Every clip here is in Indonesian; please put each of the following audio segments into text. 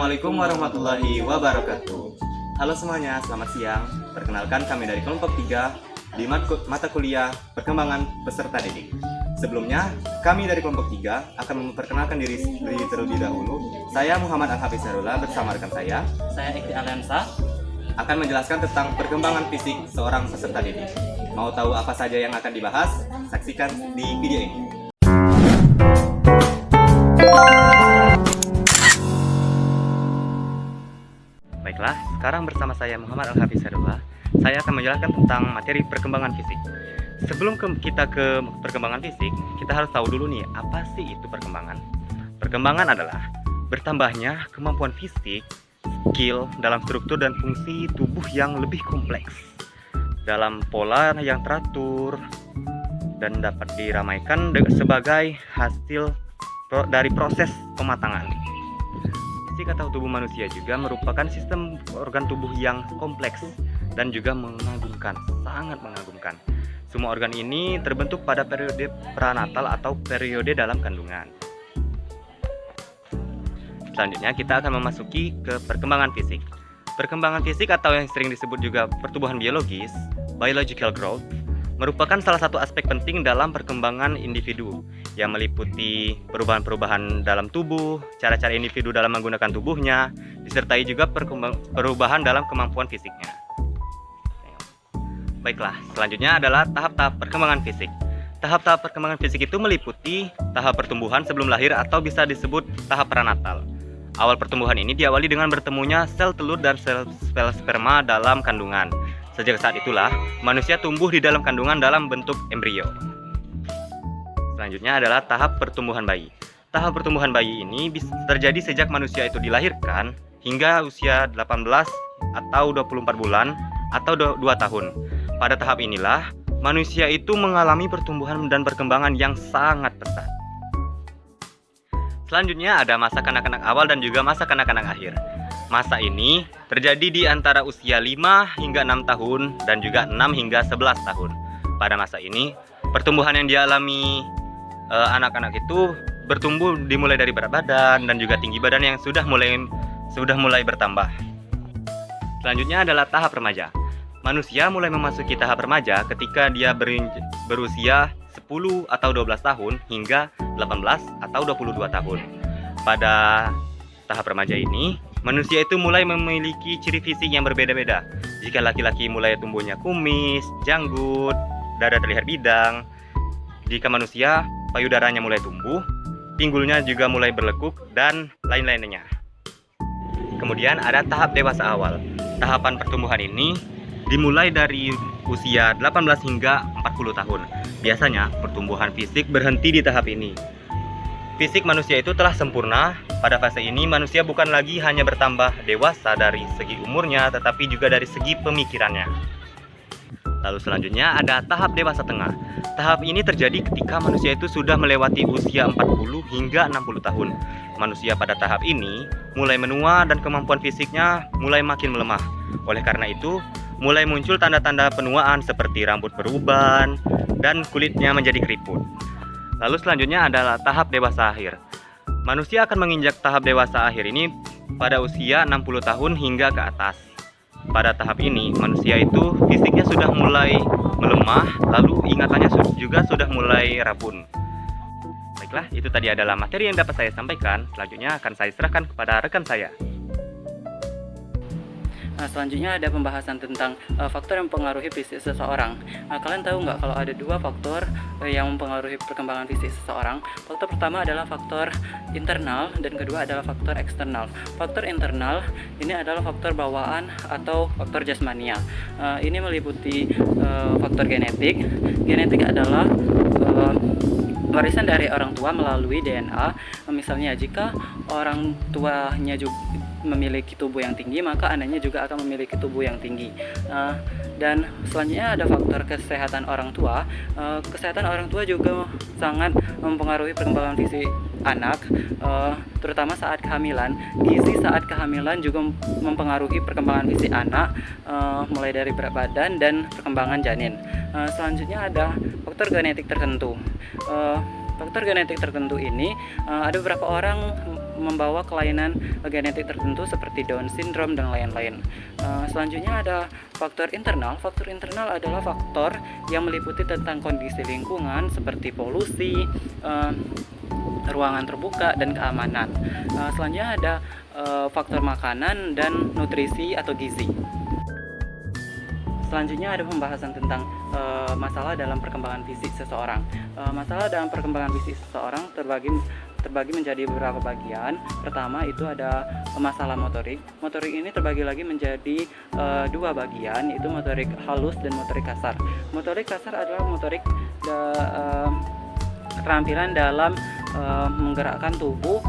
Assalamualaikum warahmatullahi wabarakatuh. Halo semuanya, selamat siang. Perkenalkan kami dari kelompok 3 di mata kuliah Perkembangan Peserta Didik. Sebelumnya, kami dari kelompok 3 akan memperkenalkan diri terlebih dahulu. Saya Muhammad Al-Hafiz Sarula bersama rekan saya Ikti Alensa, akan menjelaskan tentang perkembangan fisik seorang peserta didik. Mau tahu apa saja yang akan dibahas? Saksikan di video ini. Baiklah, sekarang bersama saya Muhammad Al-Hafiz Sarula, saya akan menjelaskan tentang materi perkembangan fisik. Sebelum kita ke perkembangan fisik, kita harus tahu dulu nih, apa sih itu perkembangan? Perkembangan adalah bertambahnya kemampuan fisik, skill dalam struktur dan fungsi tubuh yang lebih kompleks, dalam pola yang teratur, dan dapat diramaikan sebagai hasil dari proses pematangan. Fisik atau tubuh manusia juga merupakan sistem organ tubuh yang kompleks dan juga mengagumkan, sangat mengagumkan. Semua organ ini terbentuk pada periode pranatal atau periode dalam kandungan. Selanjutnya kita akan memasuki ke perkembangan fisik. Perkembangan fisik atau yang sering disebut juga pertumbuhan biologis, biological growth, merupakan salah satu aspek penting dalam perkembangan individu yang meliputi perubahan-perubahan dalam tubuh, cara-cara individu dalam menggunakan tubuhnya, disertai juga perubahan dalam kemampuan fisiknya. Baiklah, selanjutnya adalah tahap-tahap perkembangan fisik. Tahap-tahap perkembangan fisik itu meliputi tahap pertumbuhan sebelum lahir atau bisa disebut tahap pranatal. Awal pertumbuhan ini diawali dengan bertemunya sel telur dan sel sperma dalam kandungan. Sejak saat itulah, manusia tumbuh di dalam kandungan dalam bentuk embrio. Selanjutnya adalah tahap pertumbuhan bayi. Tahap pertumbuhan bayi ini bisa terjadi sejak manusia itu dilahirkan hingga usia 18 atau 24 bulan atau 2 tahun. Pada tahap inilah, manusia itu mengalami pertumbuhan dan perkembangan yang sangat pesat. Selanjutnya ada masa kanak-kanak awal dan juga masa kanak-kanak akhir. Masa ini terjadi di antara usia 5 hingga 6 tahun dan juga 6 hingga 11 tahun. Pada masa ini, pertumbuhan yang dialami anak-anak itu bertumbuh dimulai dari berat badan dan juga tinggi badan yang sudah mulai bertambah. Selanjutnya adalah tahap remaja. Manusia mulai memasuki tahap remaja ketika dia berusia 10 atau 12 tahun hingga 18 atau 22 tahun. Pada tahap remaja ini, manusia itu mulai memiliki ciri fisik yang berbeda-beda. Jika laki-laki mulai tumbuhnya kumis, janggut, dada terlihat bidang. Jika manusia, payudaranya mulai tumbuh, pinggulnya juga mulai berlekuk, dan lain-lainnya. Kemudian ada tahap dewasa awal. Tahapan pertumbuhan ini dimulai dari usia 18 hingga 40 tahun. Biasanya, pertumbuhan fisik berhenti di tahap ini. Fisik manusia itu telah sempurna. Pada fase ini, manusia bukan lagi hanya bertambah dewasa dari segi umurnya, tetapi juga dari segi pemikirannya. Lalu selanjutnya ada tahap dewasa tengah. Tahap ini terjadi ketika manusia itu sudah melewati usia 40 hingga 60 tahun. Manusia pada tahap ini mulai menua dan kemampuan fisiknya mulai makin melemah. Oleh karena itu, mulai muncul tanda-tanda penuaan seperti rambut beruban dan kulitnya menjadi keriput. Lalu selanjutnya adalah tahap dewasa akhir. Manusia akan menginjak tahap dewasa akhir ini pada usia 60 tahun hingga ke atas. Pada tahap ini, manusia itu fisiknya sudah mulai melemah, lalu ingatannya juga sudah mulai rabun. Baiklah, itu tadi adalah materi yang dapat saya sampaikan. Selanjutnya akan saya serahkan kepada rekan saya. Selanjutnya ada pembahasan tentang faktor yang mempengaruhi fisik seseorang. Kalian tahu nggak kalau ada 2 faktor yang mempengaruhi perkembangan fisik seseorang? Faktor pertama adalah faktor internal dan kedua adalah faktor eksternal. Faktor internal ini adalah faktor bawaan atau faktor jasmania. Ini meliputi faktor genetik. Genetik adalah warisan dari orang tua melalui DNA. Misalnya jika orang tuanya juga memiliki tubuh yang tinggi, maka anaknya juga akan memiliki tubuh yang tinggi. Dan selanjutnya ada faktor kesehatan orang tua. Kesehatan orang tua juga sangat mempengaruhi perkembangan fisik anak, terutama saat kehamilan. Gizi saat kehamilan juga mempengaruhi perkembangan fisik anak, mulai dari berat badan dan perkembangan janin. Selanjutnya ada faktor genetik tertentu. faktor genetik tertentu ini ada beberapa orang membawa kelainan genetik tertentu seperti Down syndrome dan lain-lain. Selanjutnya ada faktor internal. Faktor internal adalah faktor yang meliputi tentang kondisi lingkungan seperti polusi, ruangan terbuka, dan keamanan. Selanjutnya ada faktor makanan dan nutrisi atau gizi. Selanjutnya ada pembahasan tentang masalah dalam perkembangan fisik seseorang. Masalah dalam perkembangan fisik seseorang terbagi menjadi beberapa bagian. Pertama itu ada masalah motorik. Motorik ini terbagi lagi menjadi dua bagian, yaitu motorik halus dan motorik kasar. Motorik kasar adalah motorik keterampilan dalam menggerakkan tubuh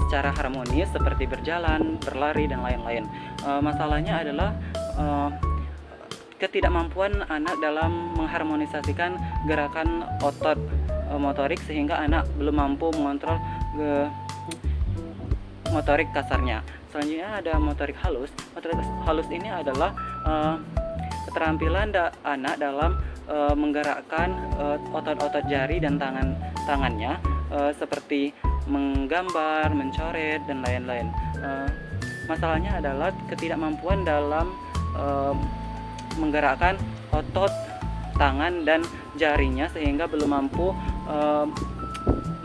secara harmonis seperti berjalan, berlari, dan lain-lain. Masalahnya adalah ketidakmampuan anak dalam mengharmonisasikan gerakan otot motorik sehingga anak belum mampu mengontrol motorik kasarnya. Selanjutnya ada motorik halus. Motorik halus ini adalah keterampilan anak dalam menggerakkan otot-otot jari dan tangannya seperti menggambar, mencoret, dan lain-lain. Masalahnya adalah ketidakmampuan dalam menggerakkan otot tangan dan jarinya sehingga belum mampu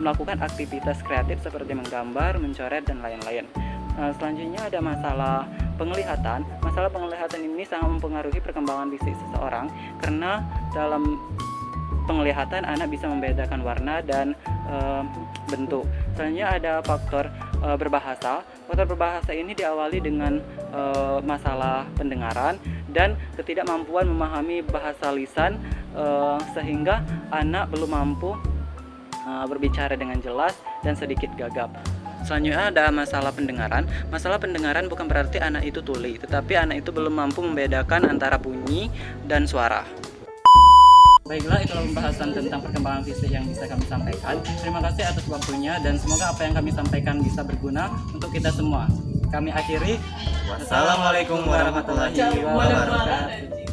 melakukan aktivitas kreatif seperti menggambar, mencoret, dan lain-lain. Selanjutnya ada masalah penglihatan. Masalah penglihatan ini sangat mempengaruhi perkembangan fisik seseorang karena dalam penglihatan anak bisa membedakan warna dan bentuk. Selanjutnya ada faktor berbahasa. Faktor berbahasa ini diawali dengan masalah pendengaran dan ketidakmampuan memahami bahasa lisan sehingga anak belum mampu berbicara dengan jelas dan sedikit gagap. Selanjutnya ada masalah pendengaran. Masalah pendengaran bukan berarti anak itu tuli, tetapi anak itu belum mampu membedakan antara bunyi dan suara. Baiklah, itulah pembahasan tentang perkembangan fisik yang bisa kami sampaikan. Terima kasih atas waktunya dan semoga apa yang kami sampaikan bisa berguna untuk kita semua. Kami akhiri. Wassalamualaikum warahmatullahi wabarakatuh.